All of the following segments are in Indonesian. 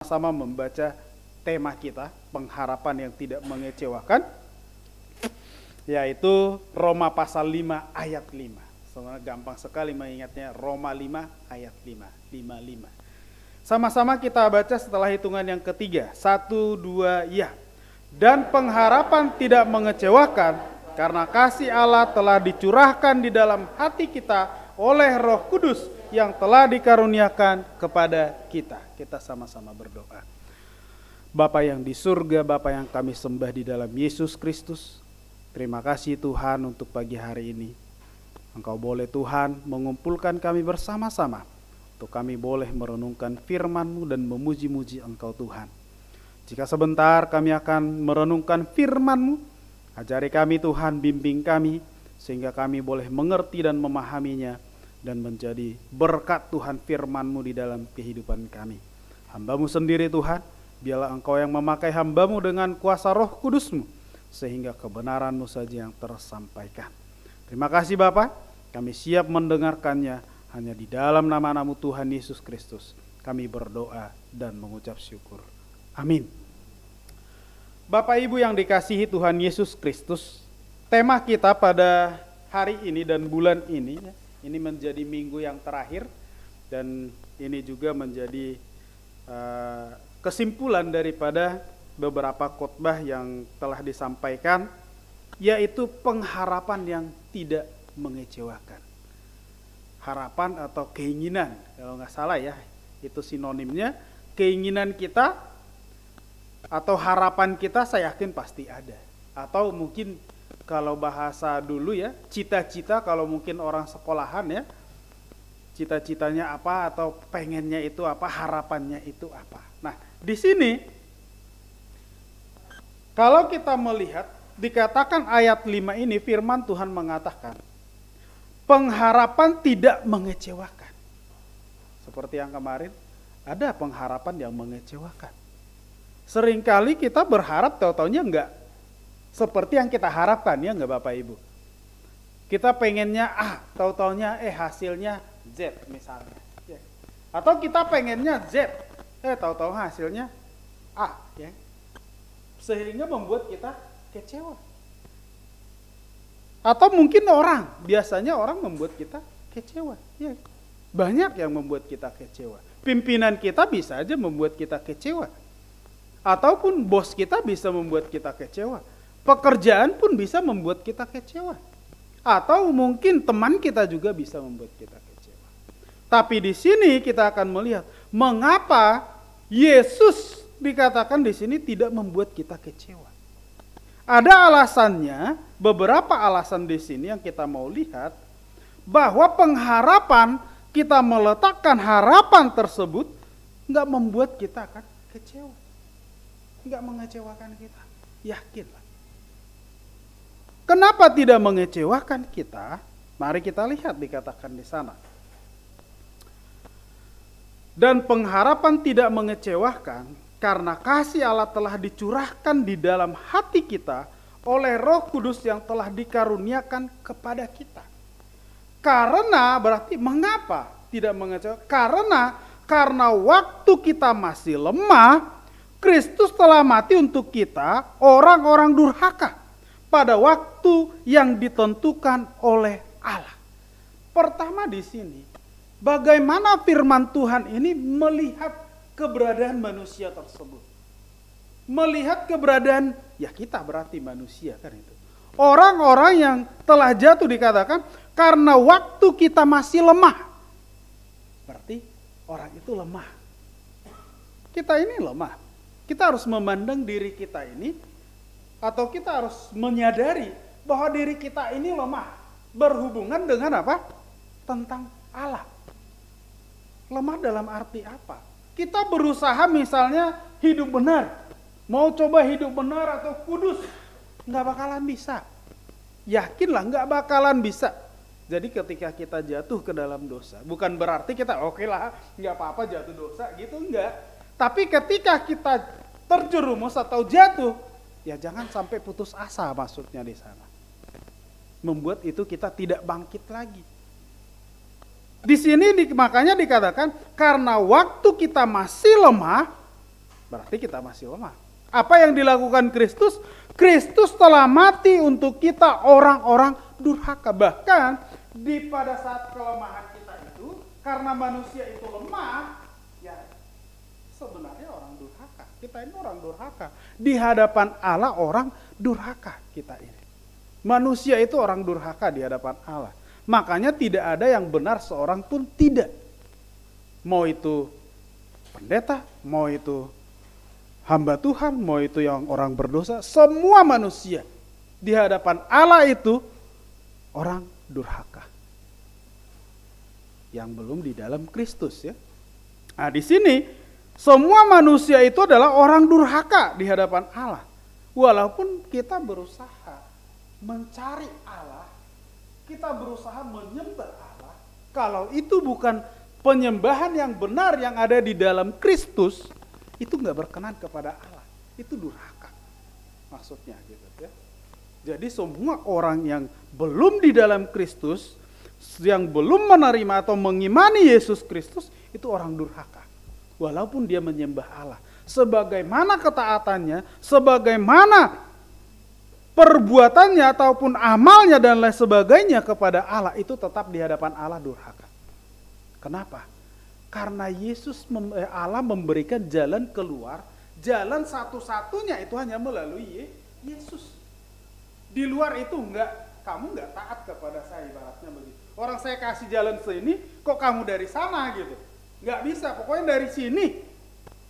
sama membaca tema kita, pengharapan yang tidak mengecewakan, yaitu Roma pasal 5 ayat 5. Sebenarnya gampang sekali mengingatnya, Roma 5 ayat 5, 55. Sama-sama kita baca setelah hitungan yang ketiga. 1, 2, ya. Dan pengharapan tidak mengecewakan, karena kasih Allah telah dicurahkan di dalam hati kita oleh Roh Kudus yang telah dikaruniakan kepada kita. Kita sama-sama berdoa. Bapa yang di surga, Bapa yang kami sembah di dalam Yesus Kristus, terima kasih Tuhan untuk pagi hari ini. Engkau boleh Tuhan mengumpulkan kami bersama-sama, untuk kami boleh merenungkan firman-Mu dan memuji-muji Engkau Tuhan. Jika sebentar kami akan merenungkan firman-Mu, ajari kami Tuhan, bimbing kami, sehingga kami boleh mengerti dan memahaminya, dan menjadi berkat Tuhan firman-Mu di dalam kehidupan kami. Hamba-Mu sendiri Tuhan, biarlah Engkau yang memakai hamba-Mu dengan kuasa Roh Kudus-Mu, sehingga kebenaran-Mu saja yang tersampaikan. Terima kasih Bapa, kami siap mendengarkannya, hanya di dalam nama-Mu Tuhan Yesus Kristus kami berdoa dan mengucap syukur. Amin. Bapak Ibu yang dikasihi Tuhan Yesus Kristus, tema kita pada hari ini dan bulan ini, ini menjadi minggu yang terakhir, dan ini juga menjadi kesimpulan daripada beberapa khotbah yang telah disampaikan, yaitu pengharapan yang tidak mengecewakan. Harapan atau keinginan, kalau nggak salah ya, itu sinonimnya. Keinginan kita atau harapan kita saya yakin pasti ada. Atau mungkin kalau bahasa dulu ya, cita-cita, kalau mungkin orang sekolahan ya, cita-citanya apa atau pengennya itu apa, harapannya itu apa. Nah, di sini kalau kita melihat, dikatakan ayat 5 ini, firman Tuhan mengatakan, pengharapan tidak mengecewakan. Seperti yang kemarin, ada pengharapan yang mengecewakan. Seringkali kita berharap, tahu-taunya enggak seperti yang kita harapkan, ya enggak Bapak Ibu? Kita pengennya A, tahu-taunya hasilnya Z misalnya. Atau kita pengennya Z, tahu-tahu hasilnya A, ya. Sehingga membuat kita kecewa. Atau mungkin biasanya orang membuat kita kecewa. Ya, banyak yang membuat kita kecewa. Pimpinan kita bisa aja membuat kita kecewa. Ataupun bos kita bisa membuat kita kecewa. Pekerjaan pun bisa membuat kita kecewa. Atau mungkin teman kita juga bisa membuat kita kecewa. Tapi di sini kita akan melihat mengapa Yesus dikatakan di sini tidak membuat kita kecewa. Ada alasannya, beberapa alasan di sini yang kita mau lihat, bahwa pengharapan, kita meletakkan harapan tersebut nggak membuat kita akan kecewa, nggak mengecewakan kita, yakinlah. Kenapa tidak mengecewakan kita? Mari kita lihat dikatakan di sana. Dan pengharapan tidak mengecewakan, karena kasih Allah telah dicurahkan di dalam hati kita oleh Roh Kudus yang telah dikaruniakan kepada kita. Karena berarti mengapa tidak mengecewakan? Karena waktu kita masih lemah, Kristus telah mati untuk kita, orang-orang durhaka, pada waktu yang ditentukan oleh Allah. Pertama di sini, bagaimana firman Tuhan ini melihat keberadaan manusia tersebut. Melihat keberadaan, ya kita berarti manusia kan itu. Orang-orang yang telah jatuh dikatakan, karena waktu kita masih lemah. Berarti orang itu lemah. Kita ini lemah. Kita harus memandang diri kita ini, atau kita harus menyadari bahwa diri kita ini lemah. Berhubungan dengan apa? Tentang Allah. Lemah dalam arti apa? Kita berusaha misalnya hidup benar, mau coba hidup benar atau kudus, nggak bakalan bisa. Yakinlah nggak bakalan bisa. Jadi ketika kita jatuh ke dalam dosa, bukan berarti kita oke lah, nggak apa-apa jatuh dosa gitu, enggak. Tapi ketika kita terjerumus atau jatuh, ya jangan sampai putus asa maksudnya di sana. Membuat itu kita tidak bangkit lagi. Di sini makanya dikatakan karena waktu kita masih lemah, berarti kita masih lemah. Apa yang dilakukan Kristus? Kristus telah mati untuk kita orang-orang durhaka. Bahkan pada saat kelemahan kita itu, karena manusia itu lemah, ya sebenarnya orang durhaka. Kita ini orang durhaka. Di hadapan Allah orang durhaka kita ini. Manusia itu orang durhaka di hadapan Allah. Makanya tidak ada yang benar seorang pun tidak. Mau itu pendeta, mau itu hamba Tuhan, mau itu yang orang berdosa, semua manusia di hadapan Allah itu orang durhaka. Yang belum di dalam Kristus ya. Nah, di sini semua manusia itu adalah orang durhaka di hadapan Allah. Walaupun kita berusaha mencari Allah, kita berusaha menyembah Allah, kalau itu bukan penyembahan yang benar yang ada di dalam Kristus, itu nggak berkenan kepada Allah, itu durhaka maksudnya gitu ya. Jadi semua orang yang belum di dalam Kristus, yang belum menerima atau mengimani Yesus Kristus, itu orang durhaka. Walaupun dia menyembah Allah, sebagaimana ketaatannya, sebagaimana perbuatannya ataupun amalnya dan lain sebagainya kepada Allah, itu tetap di hadapan Allah durhaka. Kenapa? Karena Allah memberikan jalan keluar, jalan satu-satunya itu hanya melalui Yesus. Di luar itu kamu nggak taat kepada saya, ibaratnya begitu. Orang saya kasih jalan sini, kok kamu dari sana gitu? Nggak bisa, pokoknya dari sini.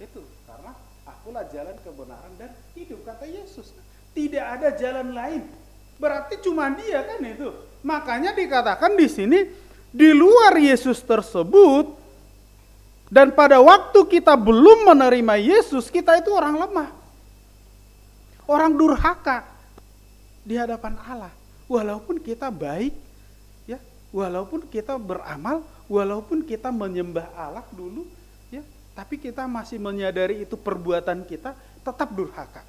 Itu karena akulah jalan kebenaran dan hidup, kata Yesus. Tidak ada jalan lain. Berarti cuma Dia kan itu. Makanya dikatakan di sini, di luar Yesus tersebut, dan pada waktu kita belum menerima Yesus, kita itu orang lemah. Orang durhaka di hadapan Allah. Walaupun kita baik, ya, walaupun kita beramal, walaupun kita menyembah Allah dulu, ya, tapi kita masih menyadari itu perbuatan kita, tetap durhaka.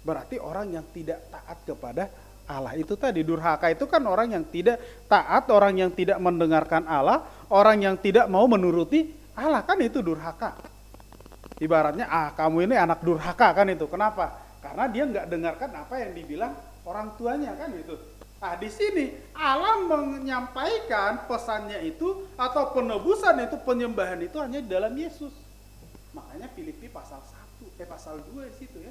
Berarti orang yang tidak taat kepada Allah. Itu tadi, durhaka itu kan orang yang tidak taat, orang yang tidak mendengarkan Allah, orang yang tidak mau menuruti Allah, kan itu durhaka. Ibaratnya, kamu ini anak durhaka kan itu. Kenapa? Karena dia nggak dengarkan apa yang dibilang orang tuanya kan itu. Nah, di sini Allah menyampaikan pesannya itu atau penebusan itu, penyembahan itu hanya di dalam Yesus. Makanya Filipi pasal 2 di situ ya.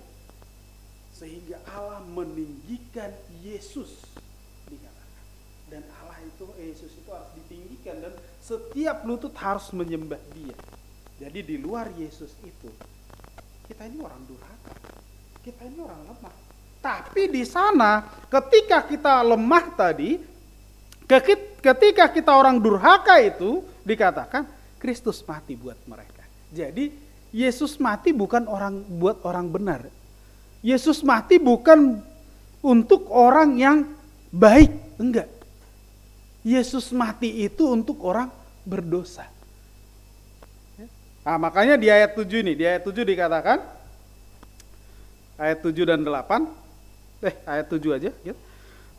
Sehingga Allah meninggikan Yesus, dikatakan. Dan Allah itu, Yesus itu harus ditinggikan dan setiap lutut harus menyembah Dia. Jadi di luar Yesus itu, kita ini orang durhaka, kita ini orang lemah. Tapi di sana, ketika kita lemah tadi, ketika kita orang durhaka itu, dikatakan Kristus mati buat mereka. Jadi Yesus mati bukan buat orang benar. Yesus mati bukan untuk orang yang baik, enggak. Yesus mati itu untuk orang berdosa. Nah, makanya di ayat 7 ini, di ayat 7 dikatakan, ayat 7 dan 8, ayat 7 aja. Ya.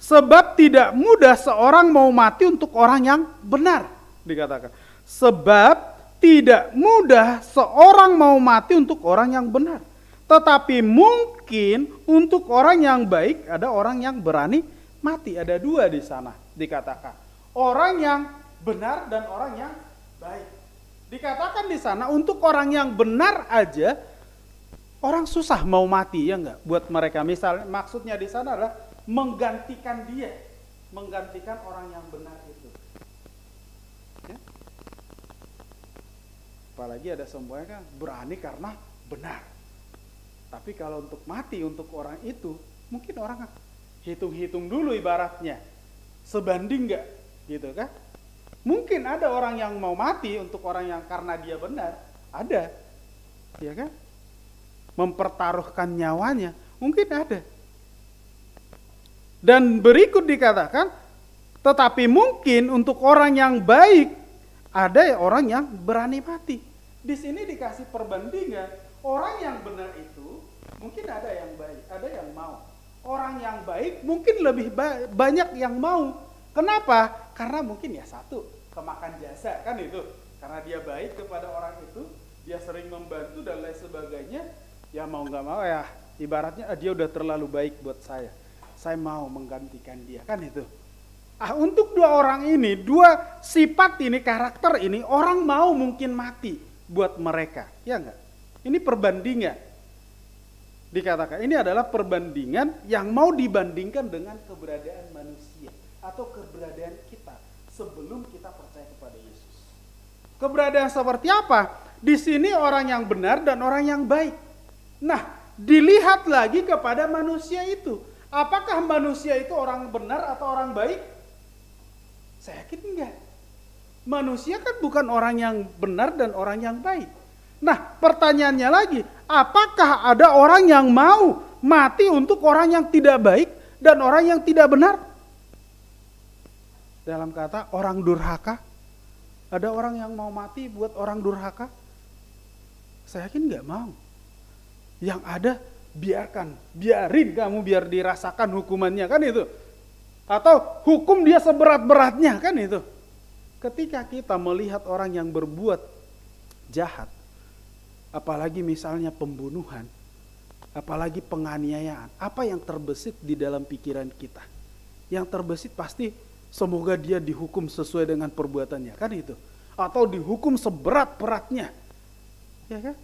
Sebab tidak mudah seorang mau mati untuk orang yang benar, dikatakan. Sebab tidak mudah seorang mau mati untuk orang yang benar. Tetapi mungkin untuk orang yang baik, ada orang yang berani mati. Ada dua di sana dikatakan. Orang yang benar dan orang yang baik. Dikatakan di sana untuk orang yang benar aja, orang susah mau mati, ya enggak? Buat mereka, misalnya maksudnya di sana adalah menggantikan dia. Menggantikan orang yang benar itu. Ya? Apalagi ada semuanya kan berani karena benar. Tapi kalau untuk mati untuk orang itu, mungkin orang hitung-hitung dulu ibaratnya. Sebanding enggak gitu kan? Mungkin ada orang yang mau mati untuk orang yang karena dia benar, ada. Ya kan? Mempertaruhkan nyawanya, mungkin ada. Dan berikut dikatakan, tetapi mungkin untuk orang yang baik, ada orang yang berani mati. Di sini dikasih perbandingan. Orang yang benar itu mungkin ada yang baik, ada yang mau. Orang yang baik mungkin lebih banyak yang mau. Kenapa? Karena mungkin ya satu, kemakan jasa kan itu. Karena dia baik kepada orang itu, dia sering membantu dan lain sebagainya, ya mau nggak mau ya ibaratnya dia udah terlalu baik buat saya mau menggantikan dia, kan itu. Untuk dua orang ini, dua sifat ini, karakter ini, orang mau mungkin mati buat mereka, ya enggak? Ini perbandingan. Dikatakan ini adalah perbandingan yang mau dibandingkan dengan keberadaan manusia atau keberadaan kita sebelum kita percaya kepada Yesus. Keberadaan seperti apa? Di sini orang yang benar dan orang yang baik. Nah, dilihat lagi kepada manusia itu. Apakah manusia itu orang benar atau orang baik? Saya yakin enggak. Manusia kan bukan orang yang benar dan orang yang baik. Nah, pertanyaannya lagi, apakah ada orang yang mau mati untuk orang yang tidak baik dan orang yang tidak benar? Dalam kata orang durhaka, ada orang yang mau mati buat orang durhaka? Saya yakin nggak mau. Yang ada biarin kamu biar dirasakan hukumannya, kan itu. Atau hukum dia seberat-beratnya, kan itu. Ketika kita melihat orang yang berbuat jahat, apalagi misalnya pembunuhan, apalagi penganiayaan, apa yang terbesit di dalam pikiran kita? Yang terbesit pasti semoga dia dihukum sesuai dengan perbuatannya, kan itu. Atau dihukum seberat-beratnya, ya kan?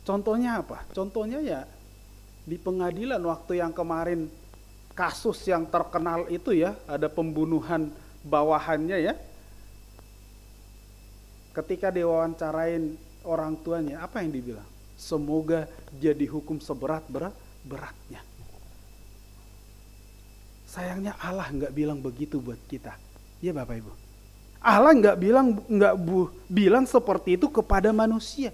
Contohnya apa? Contohnya ya di pengadilan waktu yang kemarin kasus yang terkenal itu ya, ada pembunuhan bawahannya ya. Ketika diwawancarain orang tuanya, apa yang dibilang? Semoga dia dihukum seberat-beratnya. Sayangnya Allah nggak bilang begitu buat kita, ya Bapak Ibu. Allah nggak bilang seperti itu kepada manusia.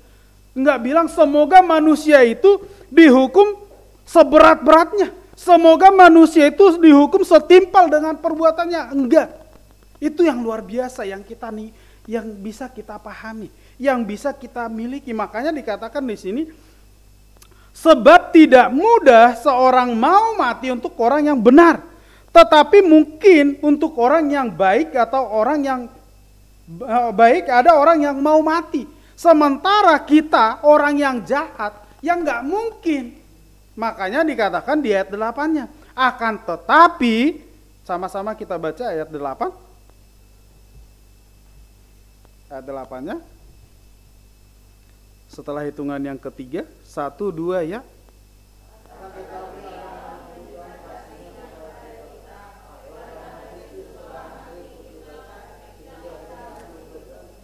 Nggak bilang semoga manusia itu dihukum seberat-beratnya. Semoga manusia itu dihukum setimpal dengan perbuatannya. Enggak. Itu yang luar biasa yang bisa kita pahami, yang bisa kita miliki. Makanya dikatakan di sini, sebab tidak mudah seorang mau mati untuk orang yang benar, tetapi mungkin untuk orang yang baik atau orang yang baik ada orang yang mau mati. Sementara kita orang yang jahat yang nggak mungkin. Makanya dikatakan di ayat 8-nya, akan tetapi, sama-sama kita baca ayat 8. Ayat 8-nya. Setelah hitungan yang ketiga, 1, 2 ya.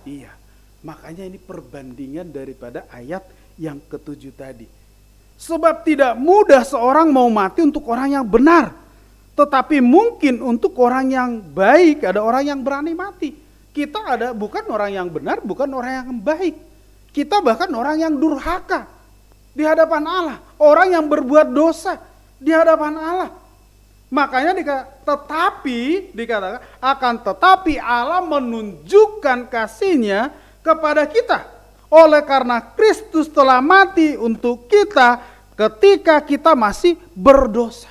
Iya, makanya ini perbandingan daripada ayat yang ke-7 tadi. Sebab tidak mudah seorang mau mati untuk orang yang benar, tetapi mungkin untuk orang yang baik ada orang yang berani mati. Kita bukan orang yang benar, bukan orang yang baik. Kita bahkan orang yang durhaka di hadapan Allah, orang yang berbuat dosa di hadapan Allah. Makanya dikatakan akan tetapi Allah menunjukkan kasih-Nya kepada kita. Oleh karena Kristus telah mati untuk kita ketika kita masih berdosa.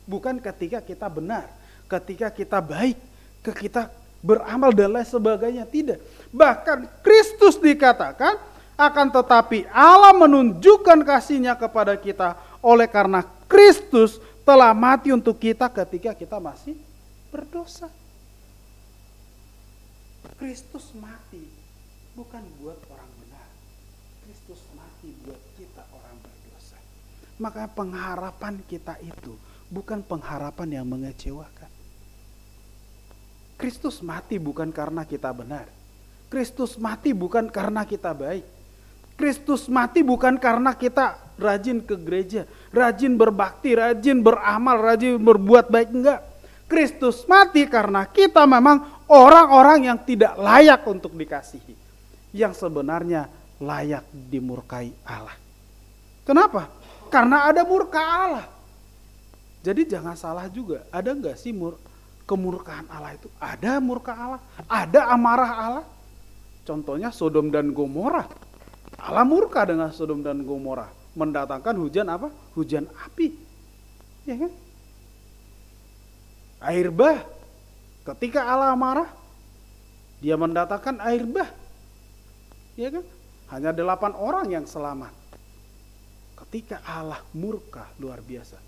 Bukan ketika kita benar, ketika kita baik, kita beramal dan lain sebagainya, tidak. Bahkan Kristus dikatakan akan tetapi Allah menunjukkan kasih-Nya kepada kita oleh karena Kristus telah mati untuk kita ketika kita masih berdosa. Kristus mati bukan buat orang benar. Kristus mati buat kita orang berdosa. Maka pengharapan kita itu bukan pengharapan yang mengecewakan. Kristus mati bukan karena kita benar. Kristus mati bukan karena kita baik. Kristus mati bukan karena kita rajin ke gereja, rajin berbakti, rajin beramal, rajin berbuat baik, enggak. Kristus mati karena kita memang orang-orang yang tidak layak untuk dikasihi, yang sebenarnya layak dimurkai Allah. Kenapa? Karena ada murka Allah. Jadi jangan salah juga, ada enggak sih kemurkaan Allah itu? Ada murka Allah, ada amarah Allah. Contohnya Sodom dan Gomora. Allah murka dengan Sodom dan Gomora, mendatangkan hujan apa? Hujan api. Ya kan? Air bah. Ketika Allah marah, Dia mendatangkan air bah. Ya kan? Hanya 8 orang yang selamat. Ketika Allah murka luar biasa.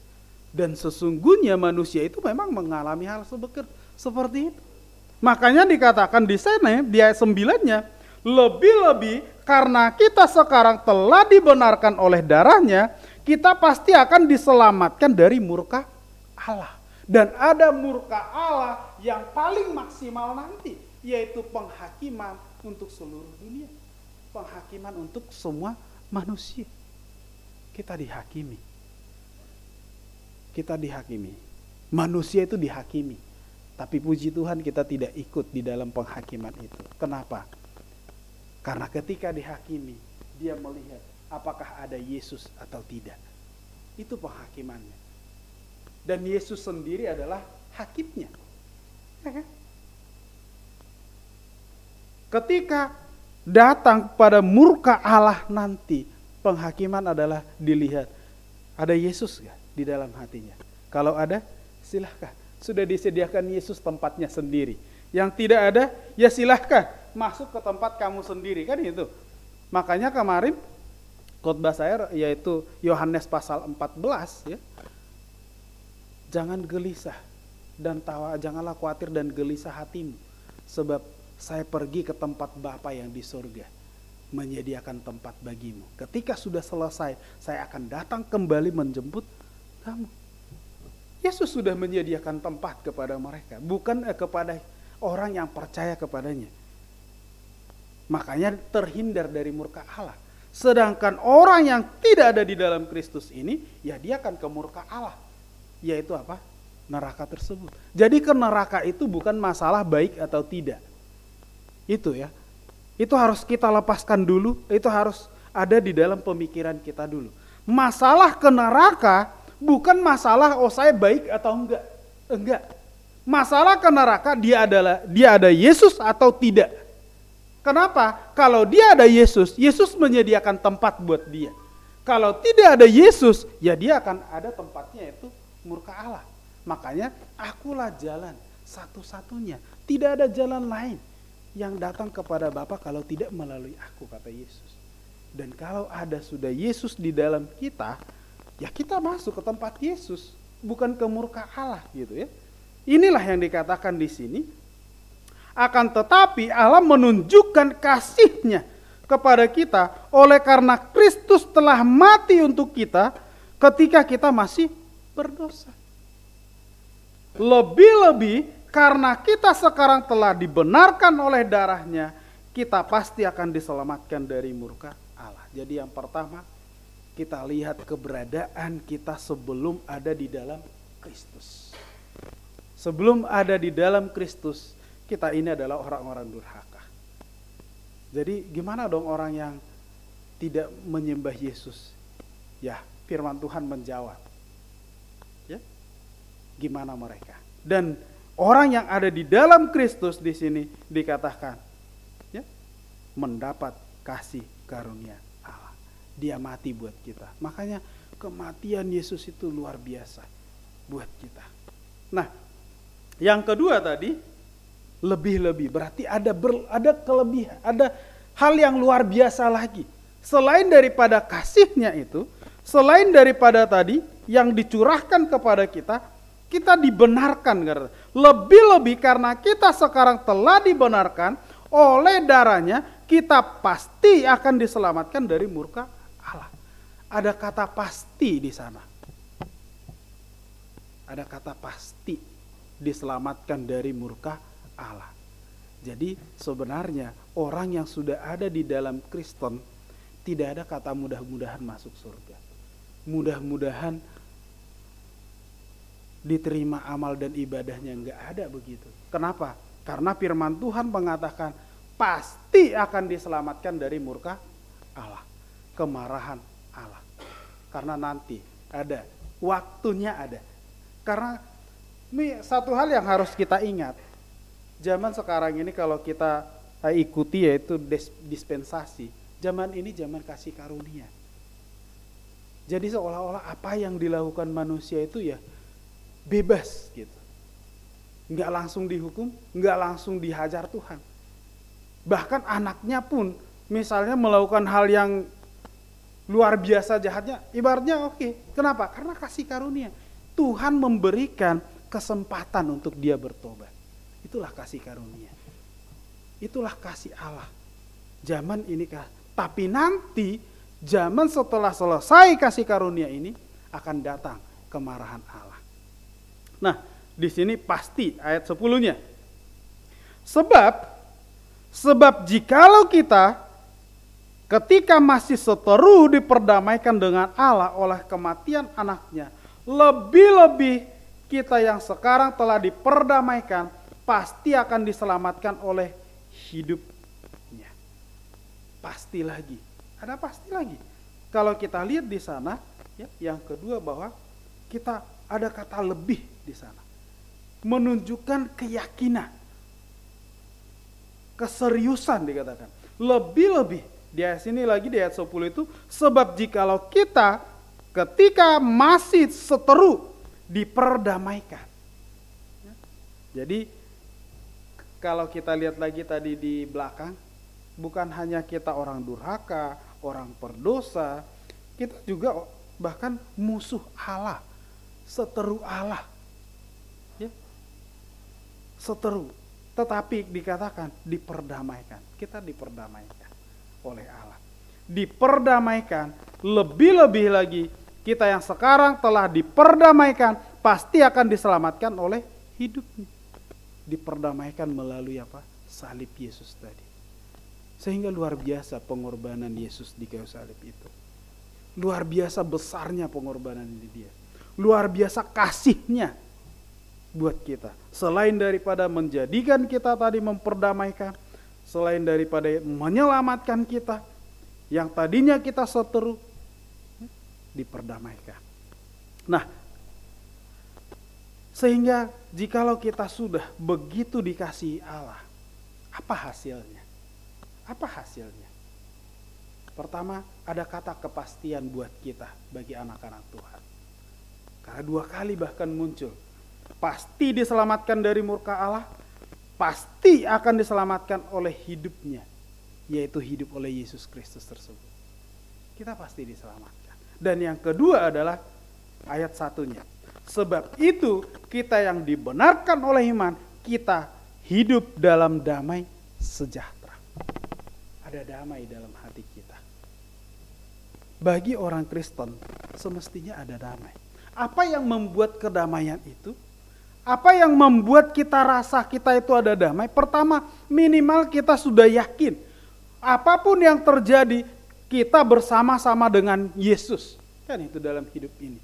Dan sesungguhnya manusia itu memang mengalami hal seperti itu. Makanya dikatakan di sana di ayat 9-nya, lebih-lebih karena kita sekarang telah dibenarkan oleh darahnya, kita pasti akan diselamatkan dari murka Allah. Dan ada murka Allah yang paling maksimal nanti, yaitu penghakiman untuk seluruh dunia. Penghakiman untuk semua manusia. Kita dihakimi. Kita dihakimi. Manusia itu dihakimi. Tapi puji Tuhan kita tidak ikut di dalam penghakiman itu. Kenapa? Karena ketika dihakimi, dia melihat apakah ada Yesus atau tidak. Itu penghakimannya. Dan Yesus sendiri adalah hakimnya. Ya kan? Ketika datang pada murka Allah nanti, penghakiman adalah dilihat. Ada Yesus gak di dalam hatinya? Kalau ada, silahkan. Sudah disediakan Yesus tempatnya sendiri. Yang tidak ada, ya silahkan masuk ke tempat kamu sendiri. Kan itu. Makanya kemarin khotbah saya yaitu Yohanes pasal 14 ya. Jangan gelisah dan janganlah khawatir dan gelisah hatimu. Sebab saya pergi ke tempat Bapa yang di surga, menyediakan tempat bagimu. Ketika sudah selesai, saya akan datang kembali menjemput kamu. Yesus sudah menyediakan tempat kepada mereka, bukan kepada orang yang percaya kepadanya. Makanya terhindar dari murka Allah. Sedangkan orang yang tidak ada di dalam Kristus ini, ya dia akan ke murka Allah. Yaitu apa? Neraka tersebut. Jadi ke neraka itu bukan masalah baik atau tidak. Itu ya. Itu harus kita lepaskan dulu, itu harus ada di dalam pemikiran kita dulu. Masalah ke neraka bukan masalah saya baik atau enggak. Enggak. Masalah ke neraka dia ada Yesus atau tidak. Kenapa? Kalau dia ada Yesus, Yesus menyediakan tempat buat dia. Kalau tidak ada Yesus, ya dia akan ada tempatnya yaitu murka Allah. Makanya akulah jalan satu-satunya. Tidak ada jalan lain yang datang kepada Bapa kalau tidak melalui aku, kata Yesus. Dan kalau ada sudah Yesus di dalam kita, ya kita masuk ke tempat Yesus, bukan ke murka Allah gitu ya. Inilah yang dikatakan di sini. Akan tetapi Allah menunjukkan kasih-Nya kepada kita oleh karena Kristus telah mati untuk kita ketika kita masih berdosa. Lebih-lebih karena kita sekarang telah dibenarkan oleh darah-Nya, kita pasti akan diselamatkan dari murka Allah. Jadi yang pertama, kita lihat keberadaan kita sebelum ada di dalam Kristus. Sebelum ada di dalam Kristus, kita ini adalah orang-orang durhaka. Jadi gimana dong orang yang tidak menyembah Yesus? Ya, firman Tuhan menjawab. Ya, gimana mereka? Dan orang yang ada di dalam Kristus di sini dikatakan, ya, mendapat kasih karunia Allah. Dia mati buat kita. Makanya kematian Yesus itu luar biasa buat kita. Nah, yang kedua tadi, lebih-lebih berarti ada kelebihan, ada hal yang luar biasa lagi. Selain daripada kasih-Nya itu, selain daripada tadi yang dicurahkan kepada kita, kita dibenarkan. Lebih-lebih karena kita sekarang telah dibenarkan oleh darah-Nya, kita pasti akan diselamatkan dari murka Allah. Ada kata pasti di sana. Ada kata pasti diselamatkan dari murka Allah. Jadi sebenarnya orang yang sudah ada di dalam Kristen tidak ada kata mudah-mudahan masuk surga. Mudah-mudahan diterima amal dan ibadahnya, enggak ada begitu. Kenapa? Karena firman Tuhan mengatakan pasti akan diselamatkan dari murka Allah, kemarahan Allah. Karena nanti ada, waktunya ada. Karena ini satu hal yang harus kita ingat. Zaman sekarang ini kalau kita ikuti yaitu dispensasi. Zaman ini zaman kasih karunia. Jadi seolah-olah apa yang dilakukan manusia itu ya bebas gitu. Enggak langsung dihukum, enggak langsung dihajar Tuhan. Bahkan anaknya pun misalnya melakukan hal yang luar biasa jahatnya, ibaratnya oke. Kenapa? Karena kasih karunia. Tuhan memberikan kesempatan untuk dia bertobat. Itulah kasih karunia. Itulah kasih Allah. Zaman ini tapi nanti zaman setelah selesai kasih karunia ini akan datang kemarahan Allah. Nah, di sini pasti ayat 10-nya. Sebab jikalau kita ketika masih seteru diperdamaikan dengan Allah oleh kematian anaknya, lebih-lebih kita yang sekarang telah diperdamaikan pasti akan diselamatkan oleh hidupnya. Pasti lagi. Ada pasti lagi. Kalau kita lihat di sana, ya, yang kedua bahwa kita ada kata lebih di sana. Menunjukkan keyakinan. Keseriusan dikatakan. Lebih-lebih. Di ayat sini lagi di ayat 10 itu, sebab jikalau kita ketika masih seteru diperdamaikan. Jadi kalau kita lihat lagi tadi di belakang, bukan hanya kita orang durhaka, orang berdosa, kita juga bahkan musuh Allah, seteru Allah. Ya. Seteru, tetapi dikatakan diperdamaikan. Kita diperdamaikan oleh Allah. Diperdamaikan, lebih-lebih lagi kita yang sekarang telah diperdamaikan pasti akan diselamatkan oleh hidupnya. Diperdamaikan melalui apa? Salib Yesus tadi. Sehingga luar biasa pengorbanan Yesus di kayu salib itu. Luar biasa besarnya pengorbanan di dia. Luar biasa kasihnya buat kita. Selain daripada menjadikan kita tadi memperdamaikan, selain daripada menyelamatkan kita, yang tadinya kita seteru, diperdamaikan. Nah, sehingga jikalau kita sudah begitu dikasihi Allah, apa hasilnya? Apa hasilnya? Pertama, ada kata kepastian buat kita bagi anak-anak Tuhan. Karena 2 kali bahkan muncul. Pasti diselamatkan dari murka Allah, pasti akan diselamatkan oleh hidupnya, yaitu hidup oleh Yesus Kristus tersebut. Kita pasti diselamatkan. Dan yang kedua adalah ayat 1-nya. Sebab itu kita yang dibenarkan oleh iman, kita hidup dalam damai sejahtera. Ada damai dalam hati kita. Bagi orang Kristen semestinya ada damai. Apa yang membuat kedamaian itu? Apa yang membuat kita rasa kita itu ada damai? Pertama, minimal kita sudah yakin. Apapun yang terjadi, kita bersama-sama dengan Yesus. Kan itu dalam hidup ini.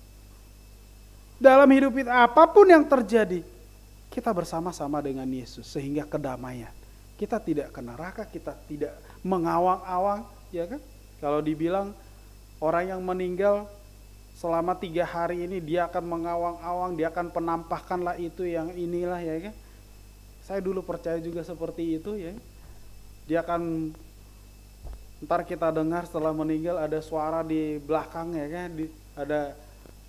Dalam hidup itu, apapun yang terjadi, kita bersama-sama dengan Yesus. Sehingga kedamaian. Kita tidak ke neraka, kita tidak mengawang-awang. Ya kan? Kalau dibilang orang yang meninggal selama 3 hari ini dia akan mengawang-awang, dia akan penampakkanlah itu yang inilah, ya kan. Saya dulu percaya juga seperti itu, ya. Dia akan, ntar kita dengar setelah meninggal ada suara di belakang, ya kan, ada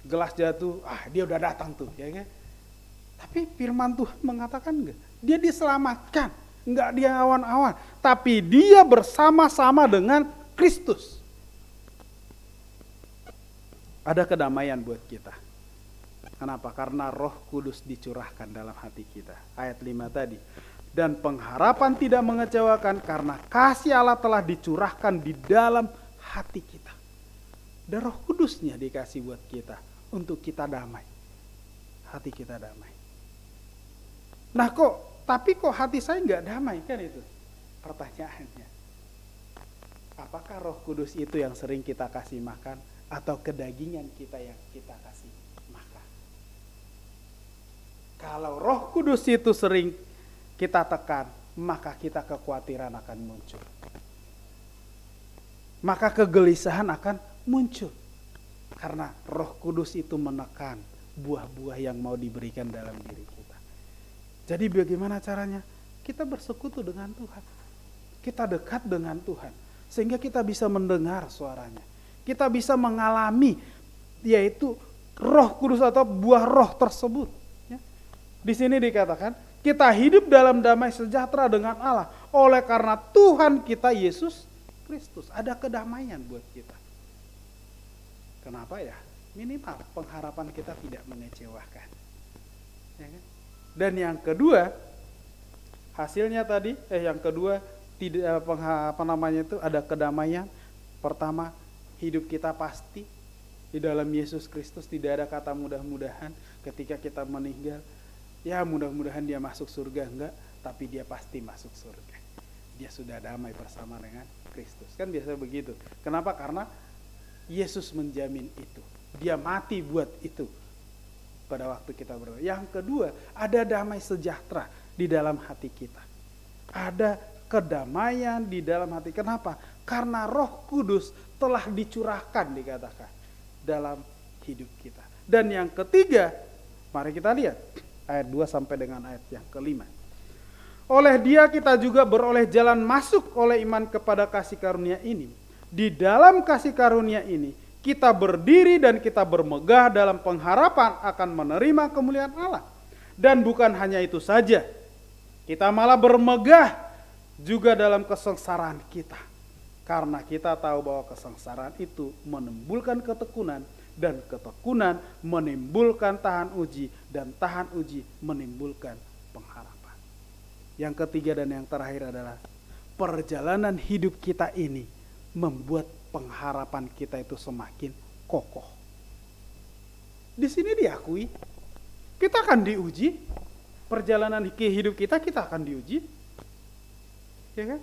gelas jatuh, dia udah datang tuh, ya kan. Tapi firman Tuhan mengatakan enggak, dia diselamatkan, enggak dia awan-awan, tapi dia bersama-sama dengan Kristus. Ada kedamaian buat kita. Kenapa? Karena Roh Kudus dicurahkan dalam hati kita. Ayat 5 tadi. Dan pengharapan tidak mengecewakan karena kasih Allah telah dicurahkan di dalam hati kita. Dan Roh Kudusnya dikasih buat kita untuk kita damai. Hati kita damai. Nah tapi kok hati saya nggak damai, kan itu pertanyaannya. Apakah Roh Kudus itu yang sering kita kasih makan? Atau kedagingan kita yang kita kasih makan. Kalau Roh Kudus itu sering kita tekan, maka kita kekhawatiran akan muncul. Maka kegelisahan akan muncul. Karena Roh Kudus itu menekan buah-buah yang mau diberikan dalam diri kita. Jadi bagaimana caranya? Kita bersekutu dengan Tuhan. Kita dekat dengan Tuhan. Sehingga kita bisa mendengar suaranya. Kita bisa mengalami yaitu Roh Kudus atau buah roh tersebut. Ya. Di sini dikatakan kita hidup dalam damai sejahtera dengan Allah oleh karena Tuhan kita Yesus Kristus, ada kedamaian buat kita. Kenapa ya? Minimal pengharapan kita tidak mengecewakan. Ya kan? Dan yang kedua, hasilnya tadi, yang kedua tidak ada kedamaian. Pertama, hidup kita pasti di dalam Yesus Kristus, tidak ada kata mudah-mudahan ketika kita meninggal. Ya mudah-mudahan dia masuk surga, enggak, tapi dia pasti masuk surga. Dia sudah damai bersama dengan Kristus. Kan biasa begitu. Kenapa? Karena Yesus menjamin itu. Dia mati buat itu pada waktu kita berdoa. Yang kedua, ada damai sejahtera di dalam hati kita. Ada kedamaian di dalam hati. Kenapa? Karena Roh Kudus telah dicurahkan, dikatakan, dalam hidup kita. Dan yang ketiga, mari kita lihat ayat 2 sampai dengan ayat yang kelima. Oleh dia kita juga beroleh jalan masuk oleh iman kepada kasih karunia ini. Di dalam kasih karunia ini kita berdiri dan kita bermegah dalam pengharapan akan menerima kemuliaan Allah. Dan bukan hanya itu saja, kita malah bermegah juga dalam kesengsaraan kita. Karena kita tahu bahwa kesengsaraan itu menimbulkan ketekunan, dan ketekunan menimbulkan tahan uji, dan tahan uji menimbulkan pengharapan. Yang ketiga dan yang terakhir adalah perjalanan hidup kita ini membuat pengharapan kita itu semakin kokoh. Di sini diakui, kita akan diuji. Perjalanan hidup kita akan diuji. Ya kan?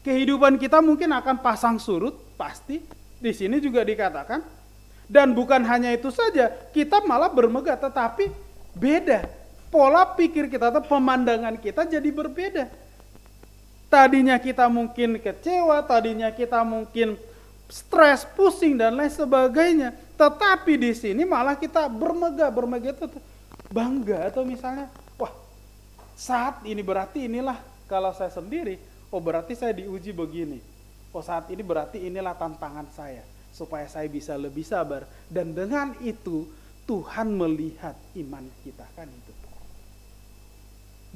Kehidupan kita mungkin akan pasang surut, pasti. Di sini juga dikatakan. Dan bukan hanya itu saja, kita malah bermegah, tetapi beda. Pola pikir kita atau pemandangan kita jadi berbeda. Tadinya kita mungkin kecewa, tadinya kita mungkin stres, pusing dan lain sebagainya. Tetapi di sini malah kita bermegah itu bangga, atau misalnya, wah, saat ini berarti inilah kalau saya sendiri, oh berarti saya diuji begini. Oh saat ini berarti inilah tantangan saya, supaya saya bisa lebih sabar. Dan dengan itu Tuhan melihat iman kita, kan itu.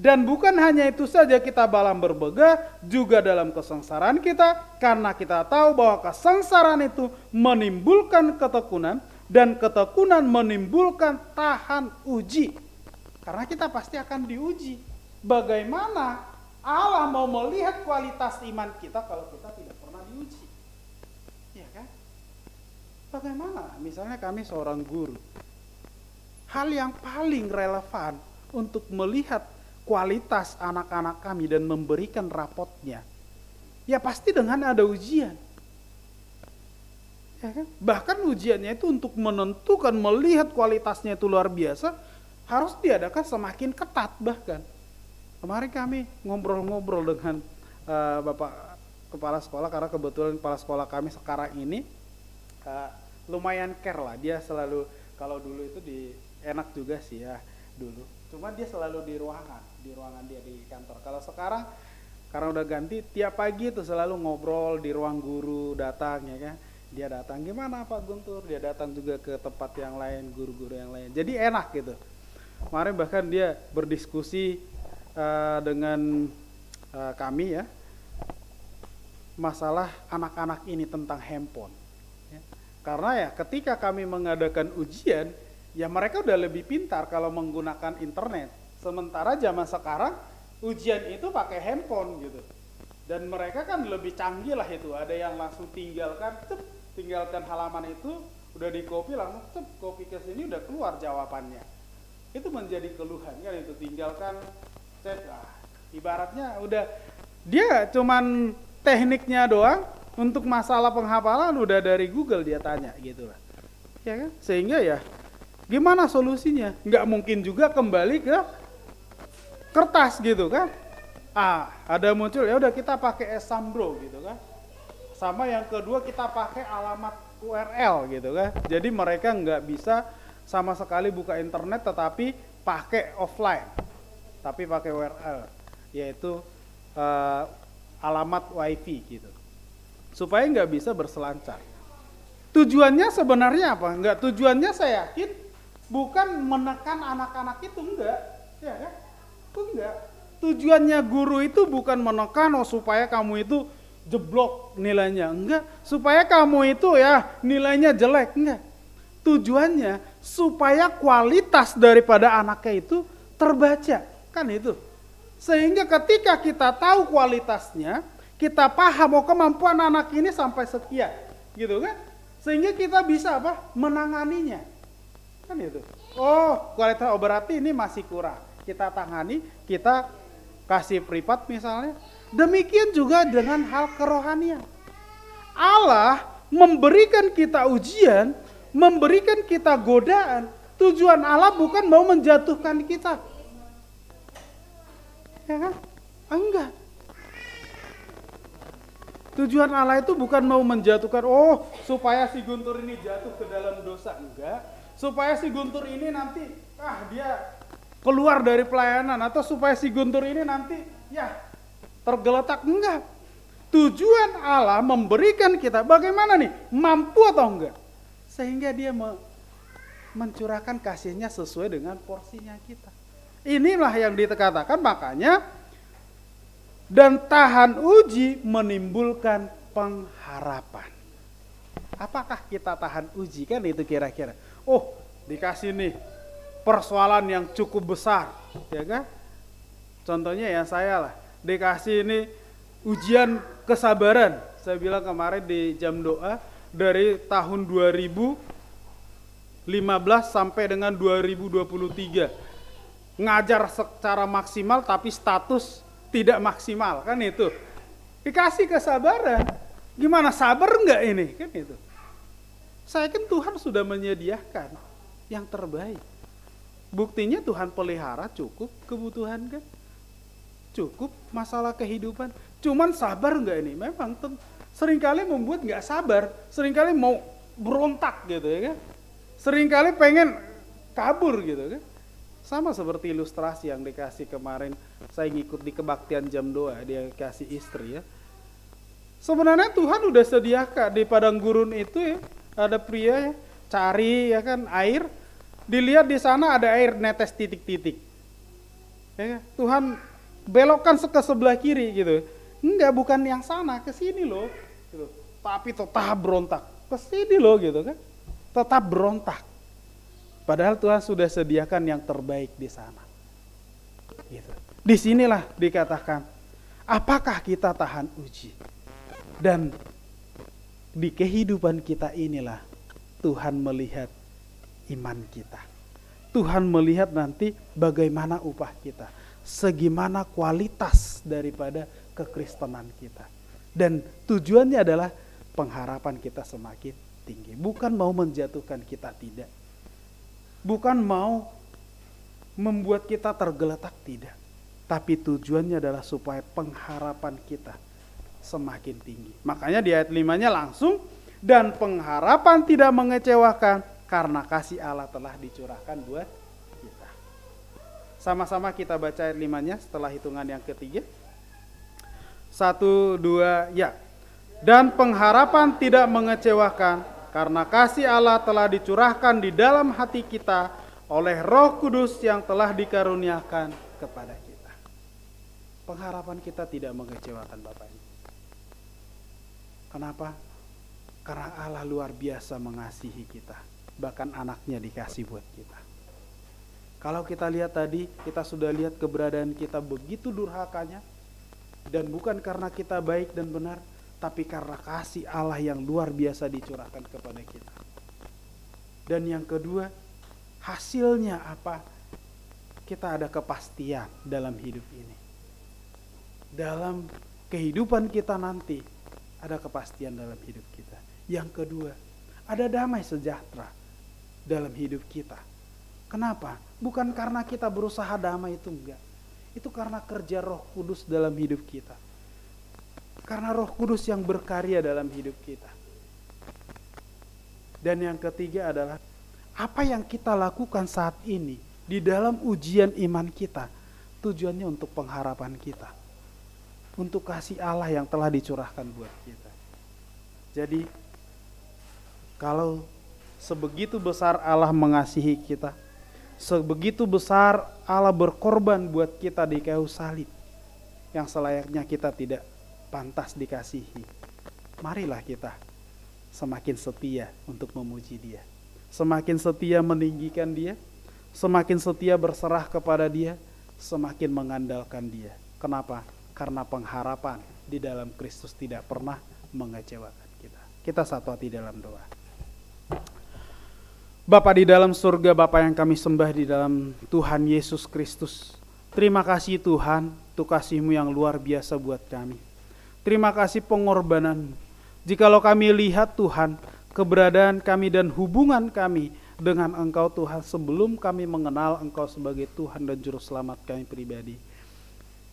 Dan bukan hanya itu saja, kita balam bermegah juga dalam kesengsaraan kita, karena kita tahu bahwa kesengsaraan itu menimbulkan ketekunan, dan ketekunan menimbulkan tahan uji. Karena kita pasti akan diuji. Bagaimana Allah mau melihat kualitas iman kita kalau kita tidak pernah diuji? Ya kan? Bagaimana? Misalnya kami seorang guru. Hal yang paling relevan untuk melihat kualitas anak-anak kami dan memberikan rapotnya, ya pasti dengan ada ujian. Ya kan? Bahkan ujiannya itu untuk menentukan, melihat kualitasnya itu luar biasa, harus diadakan semakin ketat bahkan. Kemarin kami ngobrol-ngobrol dengan Bapak Kepala Sekolah, karena kebetulan Kepala Sekolah kami sekarang ini lumayan care lah. Dia selalu, kalau dulu itu enak juga sih ya dulu. Cuma dia selalu di ruangan dia di kantor. Kalau sekarang karena udah ganti, tiap pagi tuh selalu ngobrol di ruang guru, datang ya kan. Dia datang, gimana Pak Guntur? Dia datang juga ke tempat yang lain, guru-guru yang lain. Jadi enak gitu. Kemarin bahkan dia berdiskusi dengan kami ya, masalah anak-anak ini tentang handphone. Ya. Karena ya ketika kami mengadakan ujian, ya mereka udah lebih pintar kalau menggunakan internet. Sementara zaman sekarang ujian itu pakai handphone gitu. Dan mereka kan lebih canggih lah itu. Ada yang langsung tinggalkan halaman itu, udah di copy langsung copy ke sini udah keluar jawabannya. Itu menjadi keluhan kan itu, tinggalkan chat. Ibaratnya udah dia cuman tekniknya doang, untuk masalah penghafalan udah dari Google dia tanya gitu lah. Ya kan? Sehingga ya gimana solusinya? Nggak mungkin juga kembali ke kertas gitu kan? Ada muncul, ya udah kita pakai Esambro gitu kan? Sama yang kedua kita pakai alamat URL gitu kan? Jadi mereka nggak bisa sama sekali buka internet, tetapi pakai offline, tapi pakai URL, yaitu alamat wifi gitu, supaya nggak bisa berselancar. Tujuannya sebenarnya apa? Enggak, tujuannya saya yakin bukan menekan anak-anak itu, enggak, ya kan? Enggak. Tujuannya guru itu bukan menekan supaya kamu itu jeblok nilainya, enggak. Supaya kamu itu ya nilainya jelek, enggak. Tujuannya supaya kualitas daripada anaknya itu terbaca, kan itu. Sehingga ketika kita tahu kualitasnya, kita paham kemampuan anak ini sampai sekian, gitu kan? Sehingga kita bisa apa? Menanganinya, kan itu. Oh, kualitas berarti ini masih kurang. Kita tangani, kita kasih privat misalnya. Demikian juga dengan hal kerohanian. Allah memberikan kita ujian, memberikan kita godaan. Tujuan Allah bukan mau menjatuhkan kita. Ya kan? Enggak. Tujuan Allah itu bukan mau menjatuhkan, oh supaya si Guntur ini jatuh ke dalam dosa. Enggak. Supaya si Guntur ini nanti, dia keluar dari pelayanan. Atau supaya si Guntur ini nanti, tergeletak. Enggak. Tujuan Allah memberikan kita, bagaimana nih? Mampu atau enggak? Sehingga dia mencurahkan kasihnya sesuai dengan porsinya kita. Inilah yang dikatakan, makanya dan tahan uji menimbulkan pengharapan. Apakah kita tahan uji, kan itu kira-kira. Oh, dikasih nih persoalan yang cukup besar, ya kan? Contohnya ya saya lah, dikasih ini ujian kesabaran. Saya bilang kemarin di jam doa, dari tahun 2015 sampai dengan 2023. Ngajar secara maksimal tapi status tidak maksimal, kan itu. Dikasih kesabaran, gimana, sabar enggak ini, kan itu. Saya kan Tuhan sudah menyediakan yang terbaik. Buktinya Tuhan pelihara cukup kebutuhan kan. Cukup masalah kehidupan. Cuman sabar enggak ini, memang seringkali membuat enggak sabar. Seringkali mau berontak gitu ya kan. Seringkali pengen kabur gitu kan. Sama seperti ilustrasi yang dikasih kemarin, saya ngikut di kebaktian jam doa, dia kasih istri ya. Sebenarnya Tuhan udah sediakan di padang gurun itu ya, ada pria ya, cari ya kan air, dilihat di sana ada air netes titik-titik. Ya, Tuhan belokkan ke sebelah kiri gitu. Enggak, bukan yang sana, ke sini loh. Gitu. Tapi tetap berontak, ke sini loh gitu kan. Tetap berontak. Padahal Tuhan sudah sediakan yang terbaik di sana. Gitu. Disinilah dikatakan, apakah kita tahan uji? Dan di kehidupan kita inilah Tuhan melihat iman kita. Tuhan melihat nanti bagaimana upah kita. Segimana kualitas daripada kekristenan kita. Dan tujuannya adalah pengharapan kita semakin tinggi. Bukan mau menjatuhkan kita, tidak. Bukan mau membuat kita tergeletak, tidak. Tapi tujuannya adalah supaya pengharapan kita semakin tinggi. Makanya di ayat 5-nya langsung, dan pengharapan tidak mengecewakan karena kasih Allah telah dicurahkan buat kita. Sama-sama kita baca ayat 5-nya setelah hitungan yang ketiga. 1, 2, ya. Dan pengharapan tidak mengecewakan karena kasih Allah telah dicurahkan di dalam hati kita oleh Roh Kudus yang telah dikaruniakan kepada kita. Pengharapan kita tidak mengecewakan Bapak Ibu. Kenapa? Karena Allah luar biasa mengasihi kita. Bahkan anaknya dikasih buat kita. Kalau kita lihat tadi, kita sudah lihat keberadaan kita begitu durhakanya. Dan bukan karena kita baik dan benar, tapi karena kasih Allah yang luar biasa dicurahkan kepada kita. Dan yang kedua, hasilnya apa? Kita ada kepastian dalam hidup ini. Dalam kehidupan kita nanti, ada kepastian dalam hidup kita. Yang kedua, ada damai sejahtera dalam hidup kita. Kenapa? Bukan karena kita berusaha damai, itu enggak. Itu karena kerja Roh Kudus dalam hidup kita. Karena Roh Kudus yang berkarya dalam hidup kita. Dan yang ketiga adalah apa yang kita lakukan saat ini di dalam ujian iman kita, tujuannya untuk pengharapan kita. Untuk kasih Allah yang telah dicurahkan buat kita. Jadi kalau sebegitu besar Allah mengasihi kita, sebegitu besar Allah berkorban buat kita di kayu salib, yang selayaknya kita tidak pantas dikasihi. Marilah kita semakin setia untuk memuji Dia, semakin setia meninggikan Dia, semakin setia berserah kepada Dia, semakin mengandalkan Dia. Kenapa? Karena pengharapan di dalam Kristus tidak pernah mengecewakan kita. Kita satu hati dalam doa. Bapa di dalam surga, Bapa yang kami sembah di dalam Tuhan Yesus Kristus, terima kasih Tuhan untuk kasih-Mu yang luar biasa buat kami. Terima kasih pengorbanan-Mu. Jikalau kami lihat Tuhan, keberadaan kami dan hubungan kami dengan Engkau Tuhan sebelum kami mengenal Engkau sebagai Tuhan dan Juru Selamat kami pribadi,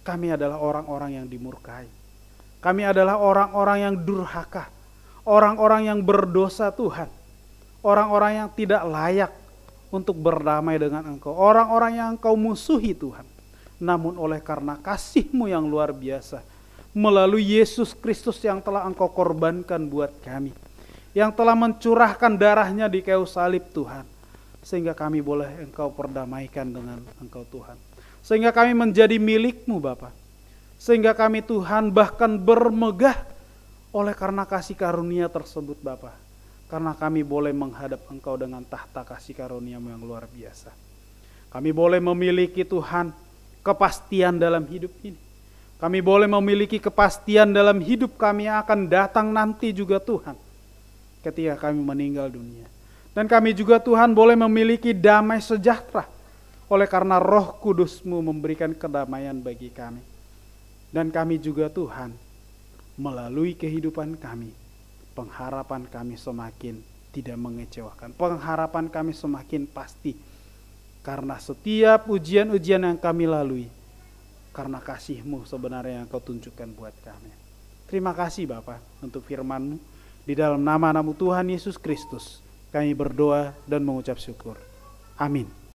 kami adalah orang-orang yang dimurkai. Kami adalah orang-orang yang durhaka, orang-orang yang berdosa Tuhan, orang-orang yang tidak layak untuk berdamai dengan Engkau, orang-orang yang Engkau musuhi Tuhan. Namun oleh karena kasih-Mu yang luar biasa, melalui Yesus Kristus yang telah Engkau korbankan buat kami, yang telah mencurahkan darahnya di kayu salib Tuhan, sehingga kami boleh Engkau perdamaikan dengan Engkau Tuhan. Sehingga kami menjadi milik-Mu Bapa. Sehingga kami Tuhan bahkan bermegah oleh karena kasih karunia tersebut Bapa. Karena kami boleh menghadap Engkau dengan tahta kasih karunia-Mu yang luar biasa. Kami boleh memiliki Tuhan kepastian dalam hidup ini. Kami boleh memiliki kepastian dalam hidup kami yang akan datang nanti juga Tuhan, ketika kami meninggal dunia. Dan kami juga Tuhan boleh memiliki damai sejahtera, oleh karena Roh Kudus-Mu memberikan kedamaian bagi kami. Dan kami juga Tuhan, melalui kehidupan kami, pengharapan kami semakin tidak mengecewakan. Pengharapan kami semakin pasti. Karena setiap ujian-ujian yang kami lalui, karena kasih-Mu sebenarnya yang Kau tunjukkan buat kami. Terima kasih Bapa untuk firman-Mu. Di dalam nama-Mu Tuhan Yesus Kristus, kami berdoa dan mengucap syukur. Amin.